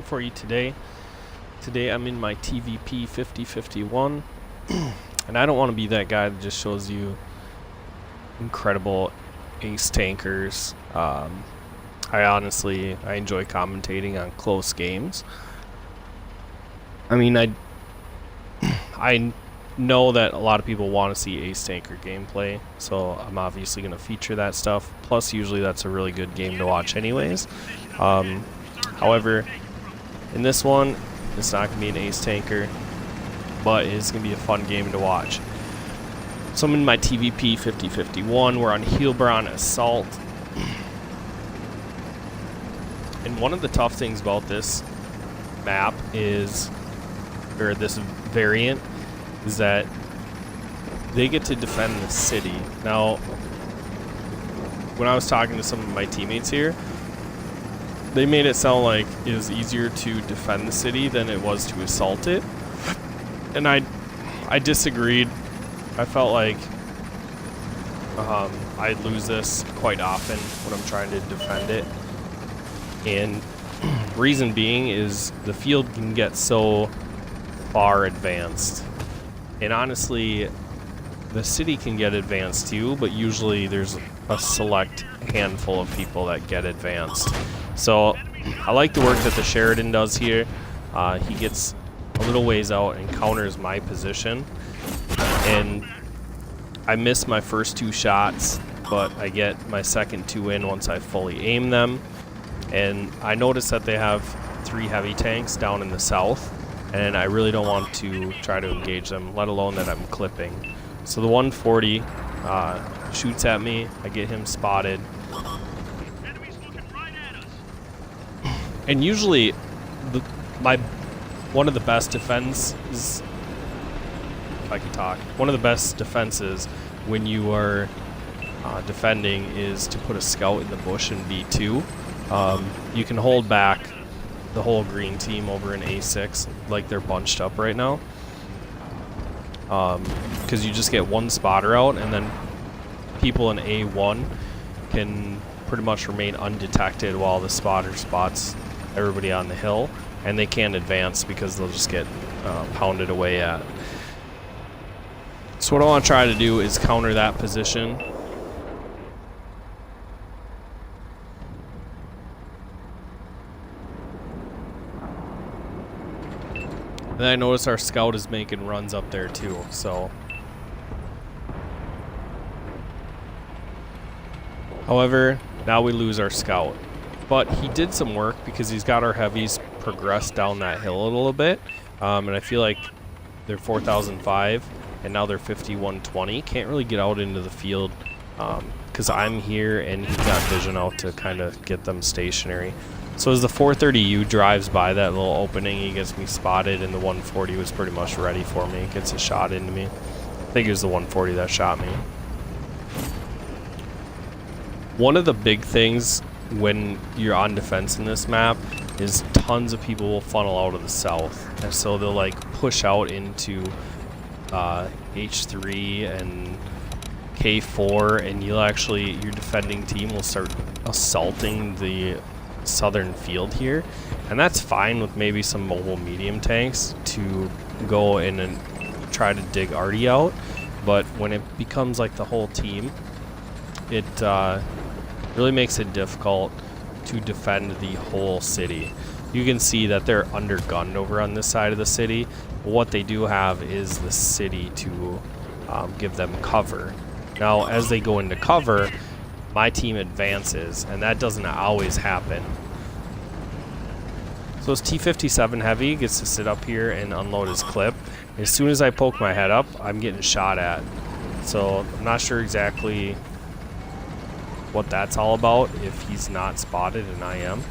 for you today. Today I'm in my TVP 5051, and I don't want to be that guy that just shows you incredible ace tankers. I enjoy commentating on close games. I mean, I know that a lot of people want to see ace tanker gameplay, so I'm obviously going to feature that stuff. Plus, usually that's a really good game to watch anyways. However, in this one, it's not going to be an ace tanker, but it's going to be a fun game to watch. So I'm in my TVP 5051. We're on Heilbronn Assault. And one of the tough things about this map is, or this variant, is that they get to defend the city. Now, when I was talking to some of my teammates here, they made it sound like it was easier to defend the city than it was to assault it. And I disagreed. I felt like I'd lose this quite often when I'm trying to defend it. And reason being is the field can get so far advanced. And honestly, the city can get advanced too, but usually there's a select handful of people that get advanced. So I like the work that the Sheridan does here. He gets a little ways out and counters my position. And I miss my first two shots, but I get my second two in once I fully aim them. And I noticed that they have 3 heavy tanks down in the south, and I really don't want to try to engage them, let alone that I'm clipping. So the 140 shoots at me. I get him spotted. And usually, one of the best defenses, if I can talk, one of the best defenses when you are defending is to put a scout in the bush in B2. You can hold back the whole green team over in A6 like they're bunched up right now, because you just get one spotter out, and then people in A1 can pretty much remain undetected while the spotter spots everybody on the hill, and they can't advance because they'll just get pounded away at. So what I want to try to do is counter that position. And then I notice our scout is making runs up there too, so. However, now we lose our scout. But he did some work because he's got our heavies progressed down that hill a little bit. And I feel like they're 4,005 and now they're 5,120. Can't really get out into the field because I'm here and he's got vision out to kind of get them stationary. So as the 430U drives by that little opening, he gets me spotted, and the 140 was pretty much ready for me. Gets a shot into me. I think it was the 140 that shot me. One of the big things when you're on defense in this map is tons of people will funnel out of the south. And so they'll like push out into H3 and K4, and your defending team will start assaulting the southern field here, and that's fine with maybe some mobile medium tanks to go in and try to dig Artie out, but when it becomes like the whole team, it really makes it difficult to defend the whole city. You can see that they're undergunned over on this side of the city. What they do have is the city to give them cover. Now as they go into cover, my team advances, and that doesn't always happen. So this T57 heavy gets to sit up here and unload his clip. As soon as I poke my head up, I'm getting shot at. So I'm not sure exactly what that's all about if he's not spotted and I am.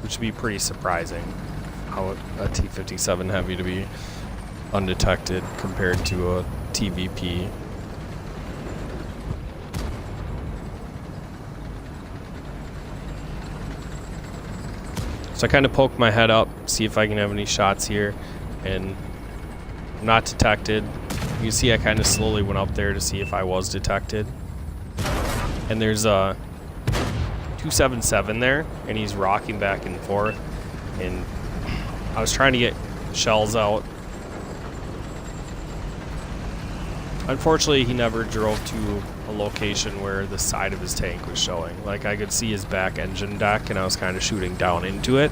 Which would be pretty surprising, how a T57 heavy to be undetected compared to a TVP. So I kind of poke my head up, see if I can have any shots here, and I'm not detected. You can see I kind of slowly went up there to see if I was detected. And there's 277 there, and he's rocking back and forth. And I was trying to get shells out. Unfortunately, he never drove to a location where the side of his tank was showing. Like, I could see his back engine deck, and I was kind of shooting down into it.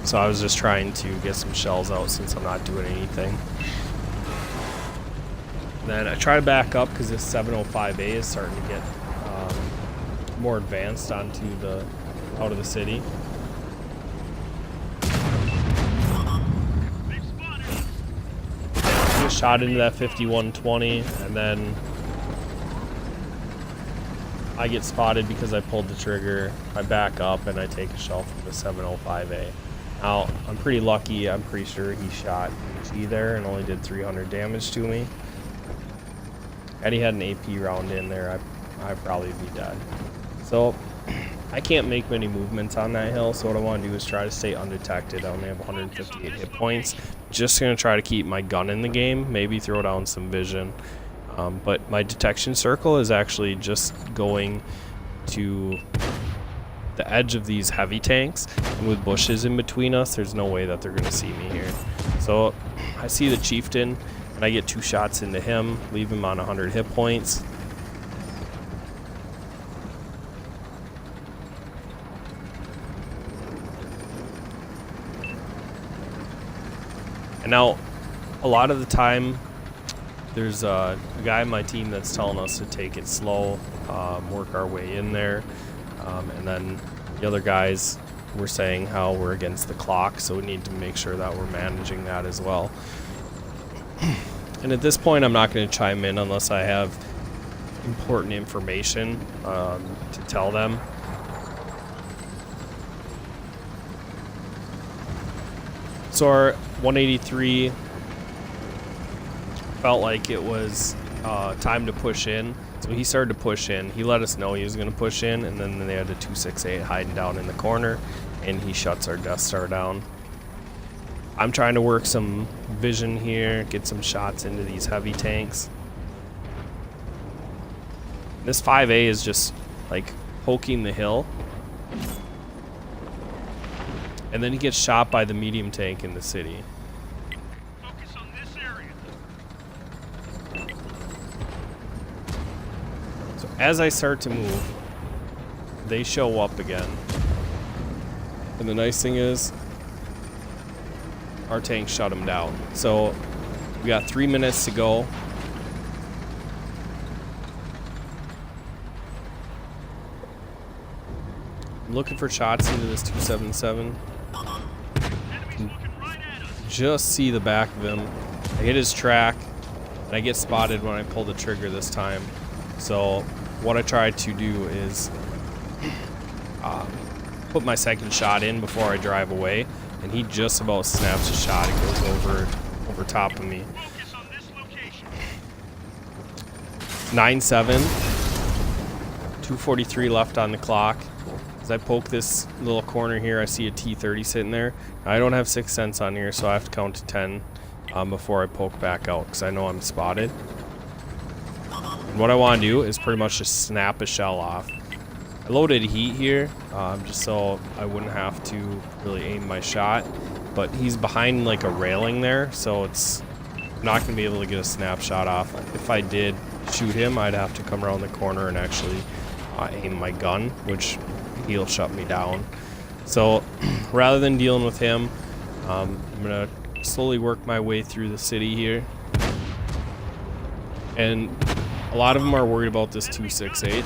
So I was just trying to get some shells out since I'm not doing anything. Then I try to back up because this 705A is starting to get more advanced onto the out of the city. Get shot into that 5120, and then I get spotted because I pulled the trigger. I back up and I take a shell from the 705A. Now, I'm pretty lucky. I'm pretty sure he shot G there and only did 300 damage to me. Had he had an AP round in there, I'd probably be dead. So, I can't make many movements on that hill, so what I want to do is try to stay undetected. I only have 158 hit points. Just going to try to keep my gun in the game, maybe throw down some vision. But my detection circle is actually just going to the edge of these heavy tanks, and with bushes in between us, there's no way that they're going to see me here. So I see the chieftain, and I get 2 shots into him, leave him on 100 hit points. And now, a lot of the time, there's a guy on my team that's telling us to take it slow, work our way in there. And then the other guys were saying how we're against the clock, so we need to make sure that we're managing that as well. And at this point, I'm not going to chime in unless I have important information to tell them. So our 183 felt like it was time to push in. So he started to push in. He let us know he was going to push in, and then they had a 268 hiding down in the corner, and he shuts our Death Star down. I'm trying to work some vision here, get some shots into these heavy tanks. This 5A is just like poking the hill. And then he gets shot by the medium tank in the city. Focus on this area. So as I start to move, they show up again. And the nice thing is, our tank shut them down. So we got 3 minutes to go. I'm looking for shots into this 277. Just see the back of him. I hit his track, and I get spotted when I pull the trigger this time. So what I try to do is put my second shot in before I drive away, and he just about snaps a shot and goes over top of me. 9-7, 2:43 left on the clock. As I poke this little corner here, I see a T-30 sitting there. I don't have 6th sense on here, so I have to count to 10 before I poke back out, because I know I'm spotted. And what I want to do is pretty much just snap a shell off. I loaded heat here, just so I wouldn't have to really aim my shot, but he's behind like a railing there, so it's not going to be able to get a snapshot off. If I did shoot him, I'd have to come around the corner and actually aim my gun, which he'll shut me down. So rather than dealing with him, I'm gonna slowly work my way through the city here. And a lot of them are worried about this 268.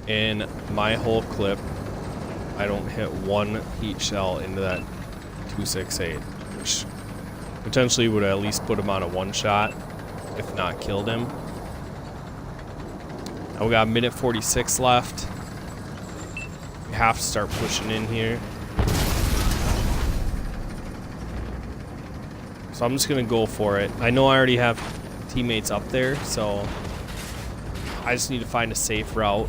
In my whole clip, I don't hit one heat shell into that 268, which potentially would at least put him on a 1-shot, if not killed him. Now we got a minute 46 left. We have to start pushing in here. So I'm just gonna go for it. I know I already have teammates up there, so I just need to find a safe route.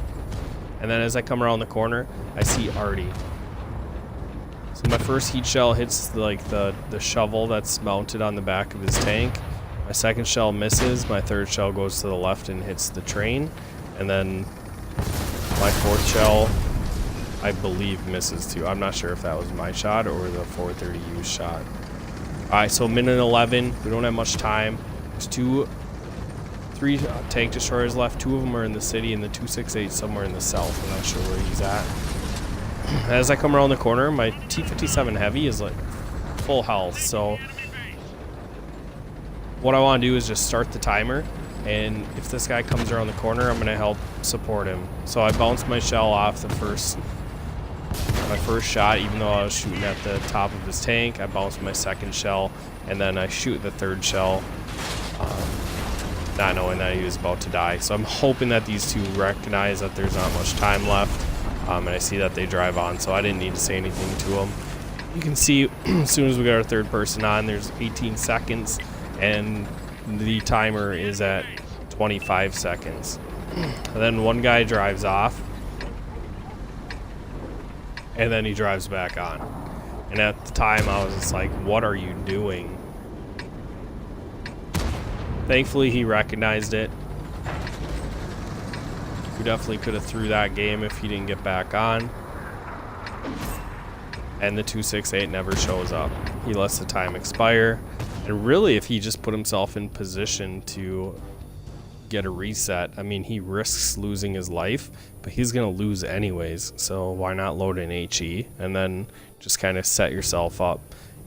And then as I come around the corner, I see Artie. So my first heat shell hits like the shovel that's mounted on the back of his tank. My second shell misses. My third shell goes to the left and hits the train. And then My fourth shell, I believe, misses too. I'm not sure if that was my shot or the 430U shot. Alright, so minute 11. We don't have much time. There's three tank destroyers left. 2 of them are in the city, and the 268 somewhere in the south. I'm not sure where he's at. As I come around the corner, my T-57 Heavy is like full health. So what I want to do is just start the timer. And if this guy comes around the corner, I'm going to help support him. So I bounced my shell off my first shot, even though I was shooting at the top of his tank. I bounced my second shell, and then I shoot the third shell, not knowing that he was about to die. So I'm hoping that these two recognize that there's not much time left, and I see that they drive on, so I didn't need to say anything to them. You can see as soon as we got our third person on, there's 18 seconds, and the timer is at 25 seconds. And then one guy drives off, and then he drives back on. And at the time I was just like, what are you doing? Thankfully he recognized it. We definitely could have threw that game if he didn't get back on. And the 268 never shows up. He lets the time expire. And really, if he just put himself in position to get a reset, I mean, he risks losing his life, but he's going to lose anyways. So why not load an HE and then just kind of set yourself up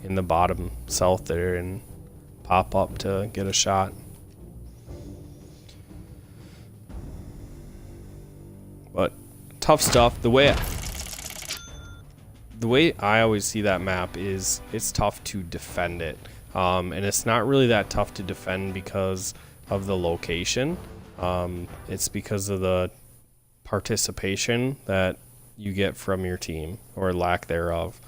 in the bottom south there and pop up to get a shot. But tough stuff. The way I always see that map is it's tough to defend it. And it's not really that tough to defend because of the location. It's because of the participation that you get from your team, or lack thereof.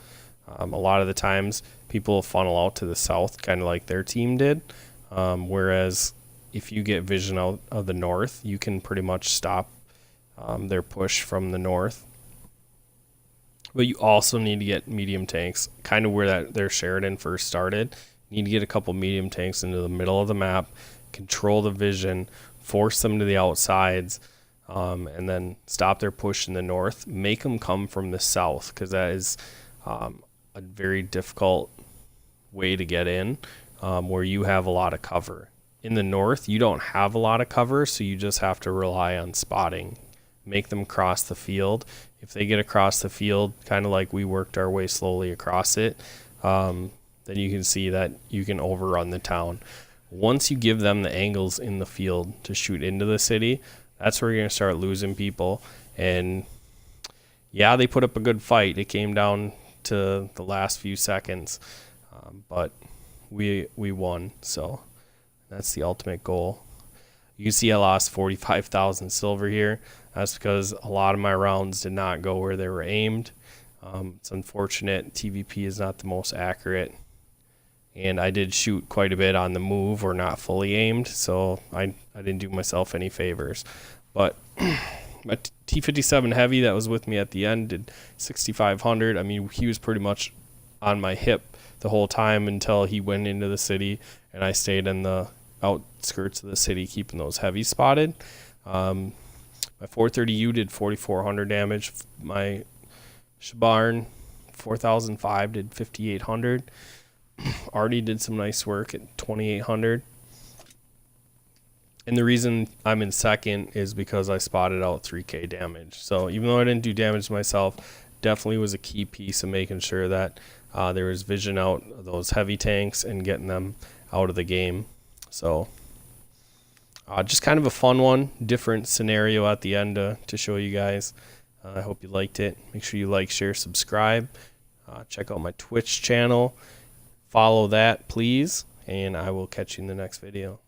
A lot of the times people funnel out to the south, kind of like their team did. Whereas if you get vision out of the north, you can pretty much stop their push from the north. But you also need to get medium tanks, kind of where their Sheridan first started. You need to get a couple medium tanks into the middle of the map, control the vision, force them to the outsides, and then stop their push in the north. Make them come from the south, because that is a very difficult way to get in, where you have a lot of cover. In the north, you don't have a lot of cover, so you just have to rely on spotting. Make them cross the field. If they get across the field, kind of like we worked our way slowly across it, then you can see that you can overrun the town. Once you give them the angles in the field to shoot into the city, that's where you're going to start losing people. And yeah, they put up a good fight. It came down to the last few seconds, but we won. So that's the ultimate goal. You can see I lost 45,000 silver here. That's because a lot of my rounds did not go where they were aimed. It's unfortunate. TVP is not the most accurate. And I did shoot quite a bit on the move, or not fully aimed, so I didn't do myself any favors. But my T-57 Heavy that was with me at the end did 6,500. I mean, he was pretty much on my hip the whole time until he went into the city, and I stayed in the outskirts of the city keeping those heavies spotted. My 430U did 4,400 damage. My Shabarn 4005 did 5,800. Artie did some nice work at 2,800. And the reason I'm in second is because I spotted out 3K damage. So even though I didn't do damage myself, definitely was a key piece of making sure that there was vision out of those heavy tanks and getting them out of the game. So just kind of a fun one, different scenario at the end to show you guys. I hope you liked it. Make sure you like, share, subscribe. Check out my Twitch channel. Follow that, please, and I will catch you in the next video.